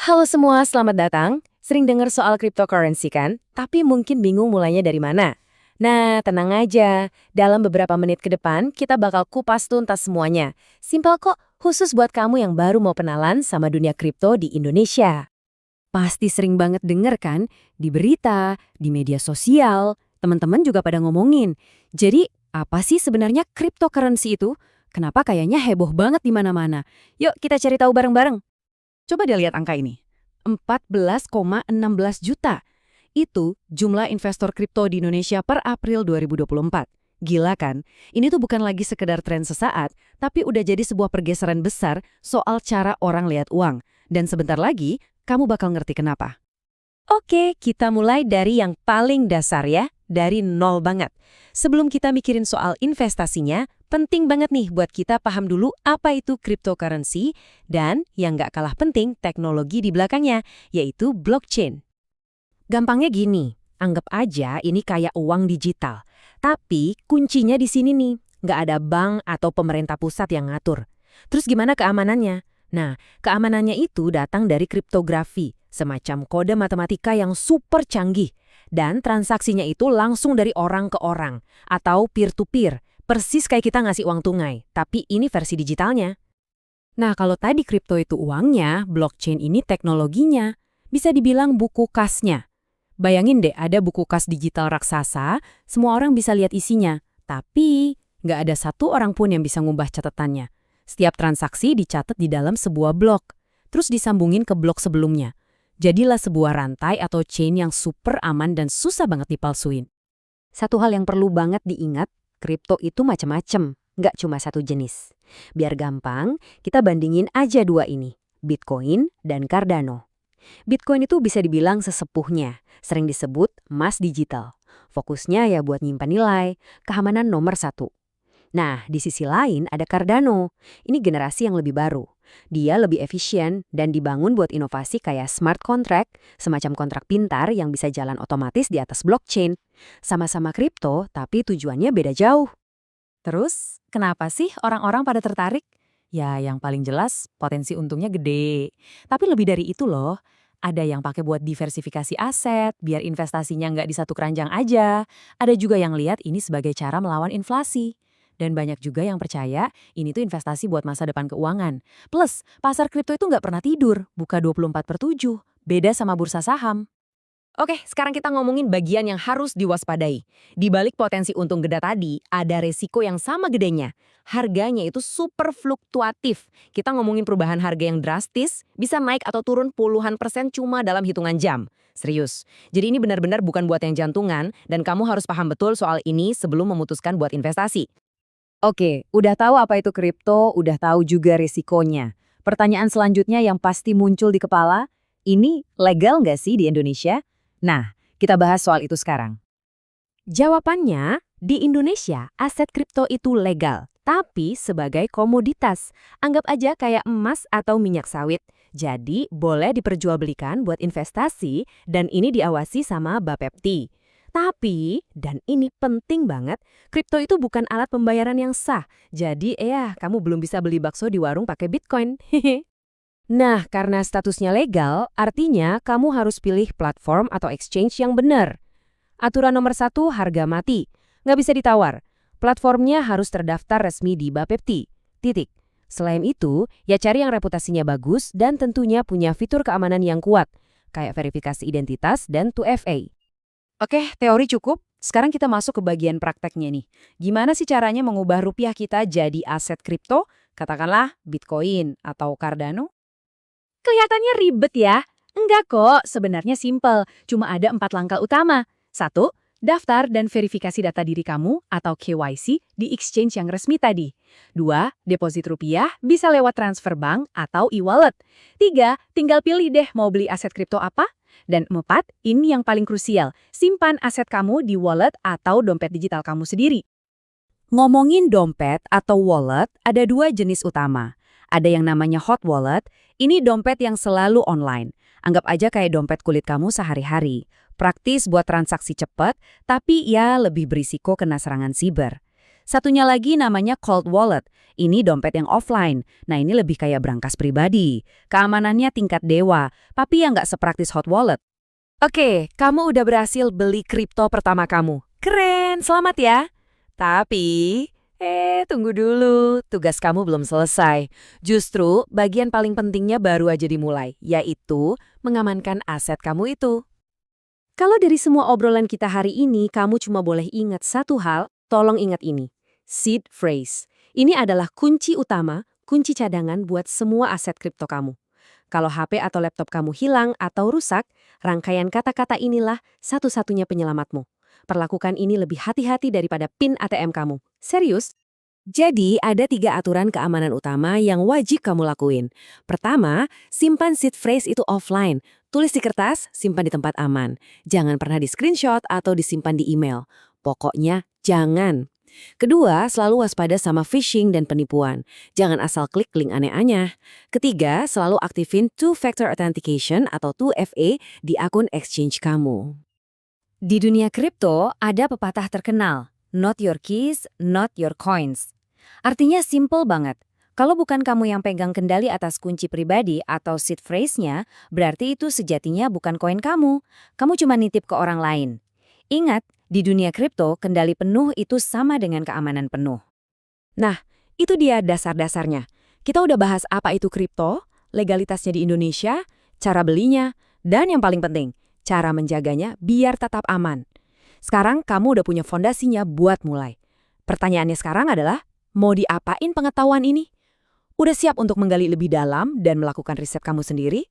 Halo semua, selamat datang. Sering dengar soal cryptocurrency kan? Tapi mungkin bingung mulainya dari mana. Nah, tenang aja. Dalam beberapa menit ke depan, kita bakal kupas tuntas semuanya. Simpel kok, khusus buat kamu yang baru mau kenalan sama dunia kripto di Indonesia. Pasti sering banget denger kan? Di berita, di media sosial, teman-teman juga pada ngomongin. Jadi, apa sih sebenarnya cryptocurrency itu? Kenapa kayaknya heboh banget di mana-mana? Yuk kita cari tahu bareng-bareng. Coba dia lihat angka ini. 14,16 juta. Itu jumlah investor kripto di Indonesia per April 2024. Gila kan? Ini tuh bukan lagi sekedar tren sesaat, tapi udah jadi sebuah pergeseran besar soal cara orang lihat uang. Dan sebentar lagi, kamu bakal ngerti kenapa. Oke, kita mulai dari yang paling dasar ya, dari nol banget. Sebelum kita mikirin soal investasinya, penting banget nih buat kita paham dulu apa itu cryptocurrency dan yang nggak kalah penting teknologi di belakangnya, yaitu blockchain. Gampangnya gini, anggap aja ini kayak uang digital. Tapi kuncinya di sini nih, nggak ada bank atau pemerintah pusat yang ngatur. Terus gimana keamanannya? Nah, keamanannya itu datang dari kriptografi, semacam kode matematika yang super canggih. Dan transaksinya itu langsung dari orang ke orang, atau peer-to-peer, persis kayak kita ngasih uang tunai, tapi ini versi digitalnya. Nah, kalau tadi kripto itu uangnya, blockchain ini teknologinya. Bisa dibilang buku kasnya. Bayangin deh, ada buku kas digital raksasa, semua orang bisa lihat isinya. Tapi, nggak ada satu orang pun yang bisa ngubah catatannya. Setiap transaksi dicatat di dalam sebuah blok, terus disambungin ke blok sebelumnya. Jadilah sebuah rantai atau chain yang super aman dan susah banget dipalsuin. Satu hal yang perlu banget diingat, kripto itu macam-macam, nggak cuma satu jenis. Biar gampang, kita bandingin aja dua ini, Bitcoin dan Cardano. Bitcoin itu bisa dibilang sesepuhnya, sering disebut emas digital. Fokusnya ya buat nyimpan nilai, keamanan nomor satu. Nah, di sisi lain ada Cardano. Ini generasi yang lebih baru. Dia lebih efisien dan dibangun buat inovasi kayak smart contract, semacam kontrak pintar yang bisa jalan otomatis di atas blockchain. Sama-sama kripto, tapi tujuannya beda jauh. Terus, kenapa sih orang-orang pada tertarik? Ya, yang paling jelas potensi untungnya gede. Tapi lebih dari itu loh, ada yang pakai buat diversifikasi aset, biar investasinya nggak di satu keranjang aja. Ada juga yang lihat ini sebagai cara melawan inflasi. Dan banyak juga yang percaya ini tuh investasi buat masa depan keuangan. Plus, pasar kripto itu nggak pernah tidur, buka 24/7. Beda sama bursa saham. Oke, sekarang kita ngomongin bagian yang harus diwaspadai. Di balik potensi untung gede tadi, ada resiko yang sama gedenya. Harganya itu super fluktuatif. Kita ngomongin perubahan harga yang drastis, bisa naik atau turun puluhan persen cuma dalam hitungan jam. Serius. Jadi ini benar-benar bukan buat yang jantungan, dan kamu harus paham betul soal ini sebelum memutuskan buat investasi. Oke, udah tahu apa itu kripto, udah tahu juga resikonya. Pertanyaan selanjutnya yang pasti muncul di kepala, ini legal nggak sih di Indonesia? Nah, kita bahas soal itu sekarang. Jawabannya, di Indonesia aset kripto itu legal, tapi sebagai komoditas. Anggap aja kayak emas atau minyak sawit. Jadi, boleh diperjualbelikan buat investasi dan ini diawasi sama Bapepti. Tapi, dan ini penting banget, kripto itu bukan alat pembayaran yang sah. Jadi, kamu belum bisa beli bakso di warung pakai Bitcoin. Nah, karena statusnya legal, artinya kamu harus pilih platform atau exchange yang benar. Aturan nomor 1, harga mati. Nggak bisa ditawar. Platformnya harus terdaftar resmi di Bapepti. Titik. Selain itu, ya cari yang reputasinya bagus dan tentunya punya fitur keamanan yang kuat, kayak verifikasi identitas dan 2FA. Oke, teori cukup. Sekarang kita masuk ke bagian prakteknya nih. Gimana sih caranya mengubah rupiah kita jadi aset kripto? Katakanlah Bitcoin atau Cardano? Kelihatannya ribet ya? Enggak kok, sebenarnya simpel. Cuma ada 4 langkah utama. 1. Daftar dan verifikasi data diri kamu atau KYC di exchange yang resmi tadi. 2. Deposit rupiah bisa lewat transfer bank atau e-wallet. 3. Tinggal pilih deh mau beli aset kripto apa. Dan 4. Ini yang paling krusial, simpan aset kamu di wallet atau dompet digital kamu sendiri. Ngomongin dompet atau wallet, ada 2 jenis utama. Ada yang namanya hot wallet, ini dompet yang selalu online. Anggap aja kayak dompet kulit kamu sehari-hari. Praktis buat transaksi cepat, tapi ya lebih berisiko kena serangan siber. Satunya lagi namanya cold wallet. Ini dompet yang offline. Nah, ini lebih kayak brankas pribadi. Keamanannya tingkat dewa, tapi yang nggak sepraktis hot wallet. Oke, kamu udah berhasil beli kripto pertama kamu. Keren, selamat ya. Tapi, tunggu dulu, tugas kamu belum selesai. Justru, bagian paling pentingnya baru aja dimulai, yaitu mengamankan aset kamu itu. Kalau dari semua obrolan kita hari ini, kamu cuma boleh ingat satu hal, tolong ingat ini. Seed phrase. Ini adalah kunci utama, kunci cadangan buat semua aset kripto kamu. Kalau HP atau laptop kamu hilang atau rusak, rangkaian kata-kata inilah satu-satunya penyelamatmu. Perlakukan ini lebih hati-hati daripada PIN ATM kamu. Serius? Jadi, ada 3 aturan keamanan utama yang wajib kamu lakuin. Pertama, simpan seed phrase itu offline. Tulis di kertas, simpan di tempat aman. Jangan pernah di-screenshot atau disimpan di email. Pokoknya, jangan. Kedua, selalu waspada sama phishing dan penipuan. Jangan asal klik link aneh-aneh. Ketiga, selalu aktifin Two-Factor Authentication atau 2FA di akun exchange kamu. Di dunia kripto, ada pepatah terkenal, not your keys, not your coins. Artinya simple banget. Kalau bukan kamu yang pegang kendali atas kunci pribadi atau seed phrase-nya, berarti itu sejatinya bukan koin kamu. Kamu cuma nitip ke orang lain. Ingat, di dunia kripto, kendali penuh itu sama dengan keamanan penuh. Nah, itu dia dasar-dasarnya. Kita udah bahas apa itu kripto, legalitasnya di Indonesia, cara belinya, dan yang paling penting, cara menjaganya biar tetap aman. Sekarang kamu udah punya fondasinya buat mulai. Pertanyaannya sekarang adalah, mau diapain pengetahuan ini? Udah siap untuk menggali lebih dalam dan melakukan riset kamu sendiri?